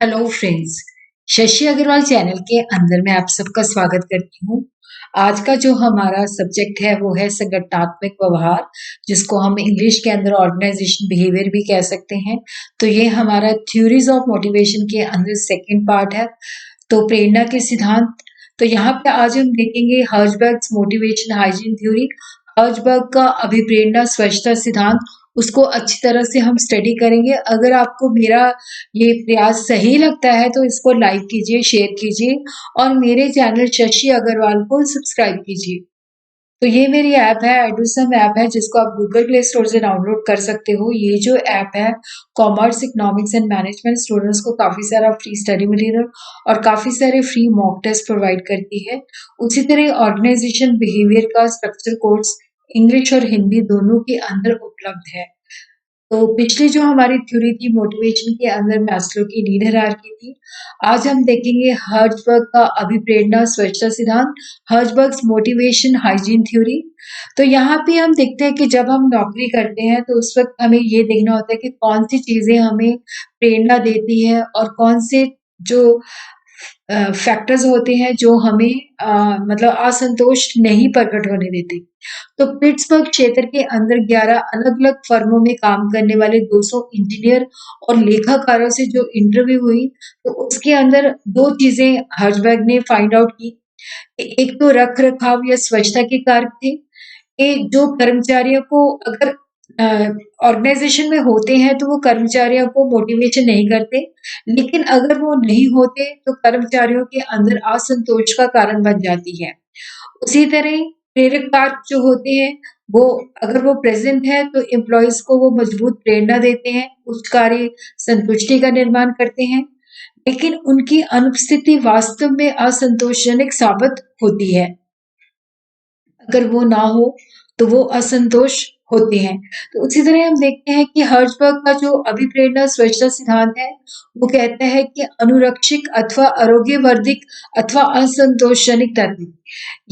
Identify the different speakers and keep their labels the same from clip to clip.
Speaker 1: Hello friends. Shashi Agarwal channel के अंदर मैं आप सबका स्वागत करती हूँ। आज का जो हमारा सब्जेक्ट है वो है संगठनात्मक व्यवहार, जिसको हम इंग्लिश के अंदर ऑर्गेनाइजेशन बिहेवियर भी कह सकते हैं। तो ये हमारा थ्योरीज ऑफ मोटिवेशन के अंदर सेकंड पार्ट है। तो प्रेरणा के सिद्धांत। तो यहाँ पे आज हम देखेंगे हर्जबर्ग्स मोटिवेशन हाइजीन थ्योरी। हर्जबर्ग का अभिप्रेरणा स्वच्छता सिद्धांत, उसको अच्छी तरह से हम स्टडी करेंगे। अगर आपको मेरा ये प्रयास सही लगता है तो इसको लाइक कीजिए, शेयर कीजिए और मेरे चैनल शशि अग्रवाल को सब्सक्राइब कीजिए। तो ये मेरी ऐप है, एडुसम ऐप है, जिसको आप गूगल प्ले स्टोर से डाउनलोड कर सकते हो। ये जो ऐप है commerce, economics and management students को काफी सारा फ्री स्टडी मटेरियल और काफी सारे फ्री मॉक टेस्ट प्रोवाइड करती है। उसी तरह ऑर्गेनाइजेशन बिहेवियर का स्ट्रक्चर कोर्स इंग्लिश और हिंदी दोनों के अंदर उपलब्ध है। तो पिछली जो हमारी थ्योरी थी मोटिवेशन के अंदर मैस्लो की नीड हायरार्की थी। आज हम देखेंगे हर्जबर्ग का अभिप्रेरणा स्वच्छता सिद्धांत, हर्जबर्ग्स मोटिवेशन हाइजीन थ्योरी। तो यहाँ पे हम देखते हैं कि जब हम नौकरी करते हैं तो उस वक्त हमें ये देखना होता है कि कौन सी चीजें हमें प्रेरणा देती है और कौन से जो फैक्टर्स होते हैं जो हमें मतलब असंतोष नहीं प्रकट होने देते। तो पिट्सबर्ग क्षेत्र के अंदर 11 अलग-अलग फर्मों में काम करने वाले 200 इंजीनियर और लेखाकारों से जो इंटरव्यू हुई, तो उसके अंदर 2 चीज़ें हर्जबर्ग ने फाइंड आउट की। एक तो रख-रखाव या स्वच्छता के कारक थे। कि जो कर्मचारियों को अगर ऑर्गेनाइजेशन में होते हैं तो वो कर्मचारियों को मोटिवेशन नहीं करते, लेकिन अगर वो नहीं होते तो कर्मचारियों के अंदर असंतोष का कारण बन जाती है। उसी तरह प्रेरक कारक जो होते हैं वो अगर वो प्रेजेंट है तो एम्प्लॉइज को वो मजबूत प्रेरणा देते हैं, उच्च कार्य संतुष्टि का निर्माण करते हैं। लेकिन उनकी अनुपस्थिति वास्तव में असंतोषजनक साबित होती है। अगर वो ना हो तो वो असंतोष होते हैं। तो उसी तरह हम देखते हैं कि हर्जबर्ग का जो अभिप्रेरणा स्वच्छता सिद्धांत है, वो कहता है कि अनुरक्षक अथवा आरोग्यवर्धक अथवा असंतोषजनक तत्व,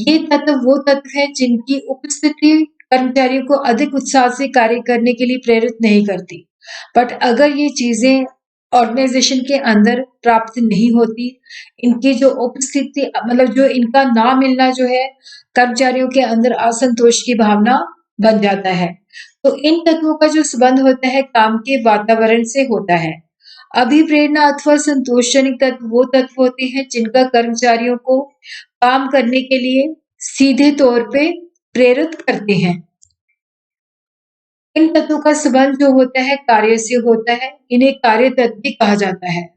Speaker 1: ये तत्व वो तत्व है जिनकी उपस्थिति कर्मचारियों को अधिक उत्साह से कार्य करने के लिए प्रेरित नहीं करती। बट अगर ये चीजें ऑर्गेनाइजेशन के अंदर प्राप्त नहीं होती, इनकी जो उपस्थिति मतलब जो इनका ना मिलना जो है कर्मचारियों के अंदर असंतोष की भावना बन जाता है। तो इन तत्वों का जो संबंध होता है काम के वातावरण से होता है। अभिप्रेरणा अथवा संतोषजनक तत्व वो तत्व होते हैं जिनका कर्मचारियों को काम करने के लिए सीधे तौर पे प्रेरित करते हैं। इन तत्वों का संबंध जो होता है कार्य से होता है, इन्हें कार्य तत्व भी कहा जाता है।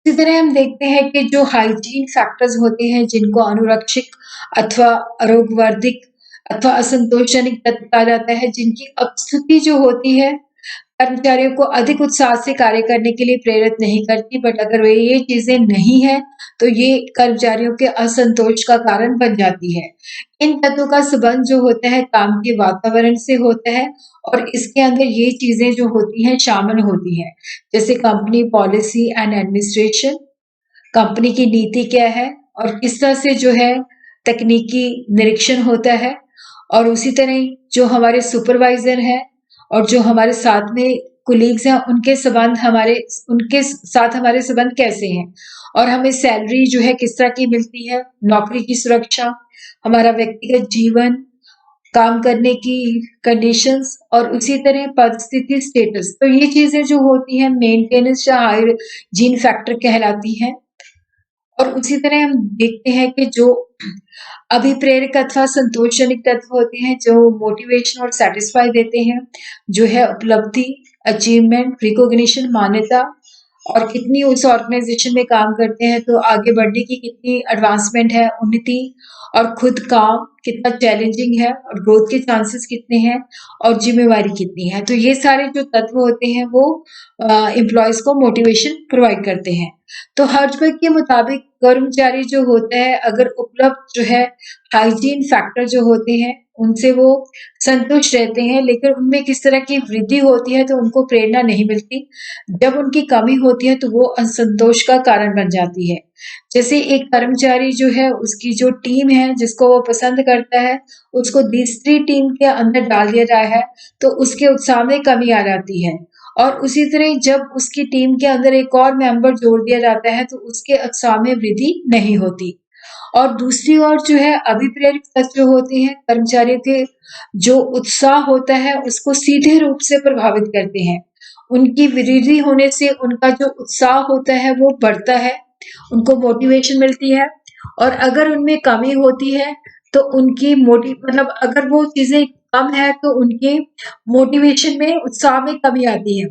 Speaker 1: इसी तरह हम देखते हैं कि जो हाइजीन फैक्टर्स होते हैं जिनको अनुरक्षक अथवा रोगवर्धक अथवा असंतोषजनक तत्व कहा जाता है, जिनकी उपस्थिति जो होती है कर्मचारियों को अधिक उत्साह से कार्य करने के लिए प्रेरित नहीं करती। बट अगर वे ये चीजें नहीं है तो ये कर्मचारियों के असंतोष का कारण बन जाती है। इन तत्वों का संबंध जो होता है काम के वातावरण से होता है और इसके अंदर ये चीजें जो होती हैं शामिल होती हैं, जैसे company policy and administration, company की नीति क्या है और किस तरह से जो है तकनीकी निरीक्षण होता है, और उसी तरह जो हमारे सुपरवाइजर हैं और जो हमारे साथ में कोलीग्स हैं उनके साथ हमारे संबंध कैसे हैं, और हमें सैलरी जो है किस तरह की मिलती है, नौकरी की सुरक्षा, हमारा व्यक्तिगत जीवन, काम करने की कंडीशंस और उसी तरह परिस्थिति स्टेटस। तो ये चीजें जो होती हैं मेंटेनेंस या हाइजीन फैक्टर कहलाती हैं। और उसी तरह हम देखते हैं कि जो अभिप्रेरक अथवा संतोषजनक तत्व होते हैं जो मोटिवेशन और सेटिस्फाई देते हैं, जो है उपलब्धि, अचीवमेंट, रिकॉग्निशन, मान्यता, और कितनी उस ऑर्गेनाइजेशन में काम करते हैं तो आगे बढ़ने की कितनी एडवांसमेंट है, उन्नति, और खुद काम कितना चैलेंजिंग है और ग्रोथ के चांसेस कितने हैं और जिम्मेवारी कितनी है। तो ये सारे जो तत्व होते हैं वो एम्प्लॉयज को मोटिवेशन प्रोवाइड करते हैं। तो हर्जबर्ग के मुताबिक कर्मचारी जो होता है अगर उपलब्ध जो है हाइजीन फैक्टर जो होते हैं उनसे वो संतुष्ट रहते हैं, लेकिन उनमें किस तरह की वृद्धि होती है तो उनको प्रेरणा नहीं मिलती। जब उनकी कमी होती है तो वो असंतोष का कारण बन जाती है। जैसे एक कर्मचारी जो है उसकी जो टीम है जिसको वो पसंद करता है, उसको दूसरी टीम के अंदर डाल दिया जाए है तो उसके उत्साह में कमी आ जाती है और उसी तरह जब उसकी टीम के अंदर एक और मेंबर जोड़ दिया जाता है तो उसके उत्साह में वृद्धि नहीं होती। और दूसरी ओर जो है अभिप्रेरित तत्व जो होते हैं कर्मचारियों के जो उत्साह होता है उसको सीधे रूप से प्रभावित करते हैं। उनकी वृद्धि होने से उनका जो उत्साह होता है वो बढ़ता है, उनको मोटिवेशन मिलती है। और अगर उनमें कमी होती है तो उनकी मतलब अगर वो चीजें कम है तो उनके मोटिवेशन में उत्साह में कमी आती है।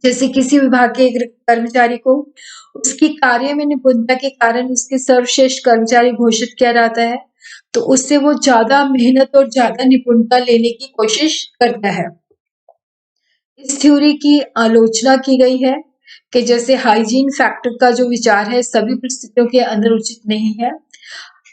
Speaker 1: जैसे किसी विभाग के एक कर्मचारी को उसकी कार्य में निपुणता के कारण उसके सर्वश्रेष्ठ कर्मचारी घोषित किया जाता है, तो उससे वो ज़्यादा मेहनत और ज़्यादा निपुणता लेने की कोशिश करता है। इस थ्योरी की आलोचना की गई है कि जैसे हाइजीन फैक्टर का जो विचार है सभी परिस्थितियों के अंदर उचित नहीं है।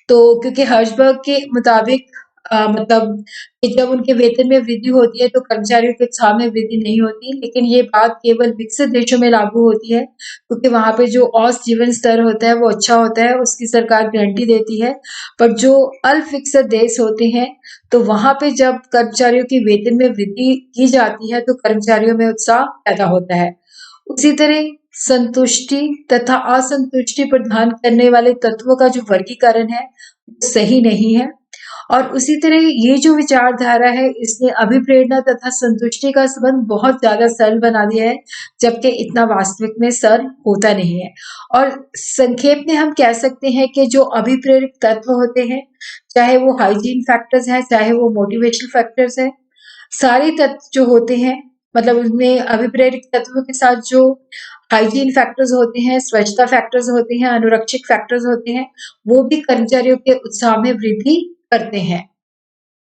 Speaker 1: तो क्योंकि हर्जबर्ग के मुताबिक मतलब कि जब उनके वेतन में वृद्धि होती है तो कर्मचारियों के उत्साह में वृद्धि नहीं होती, लेकिन ये बात केवल विकसित देशों में लागू होती है क्योंकि वहां पे जो औसत जीवन स्तर होता है वो अच्छा होता है, उसकी सरकार गारंटी देती है। पर जो अल्प विकसित देश होते हैं तो वहां पे जब कर्मचारियों की वेतन में वृद्धि की जाती है तो कर्मचारियों में उत्साह पैदा होता है। उसी तरह संतुष्टि तथा असंतुष्टि प्रदान करने वाले तत्वों का जो वर्गीकरण है सही नहीं है। और उसी तरह ये जो विचारधारा है इसने अभिप्रेरणा तथा संतुष्टि का संबंध बहुत ज्यादा सरल बना दिया है, जबकि इतना वास्तविक में सरल होता नहीं है। और संक्षेप में हम कह सकते हैं कि जो अभिप्रेरक तत्व होते हैं, चाहे वो हाइजीन फैक्टर्स हैं चाहे वो मोटिवेशनल फैक्टर्स है, सारे तत्व जो होते हैं मतलब उसमें अभिप्रेरक तत्वों के साथ जो हाइजीन फैक्टर्स होते हैं, स्वच्छता फैक्टर्स होते हैं, अनुरक्षक फैक्टर्स होते हैं, वो भी कर्मचारियों के उत्साह में वृद्धि करते हैं।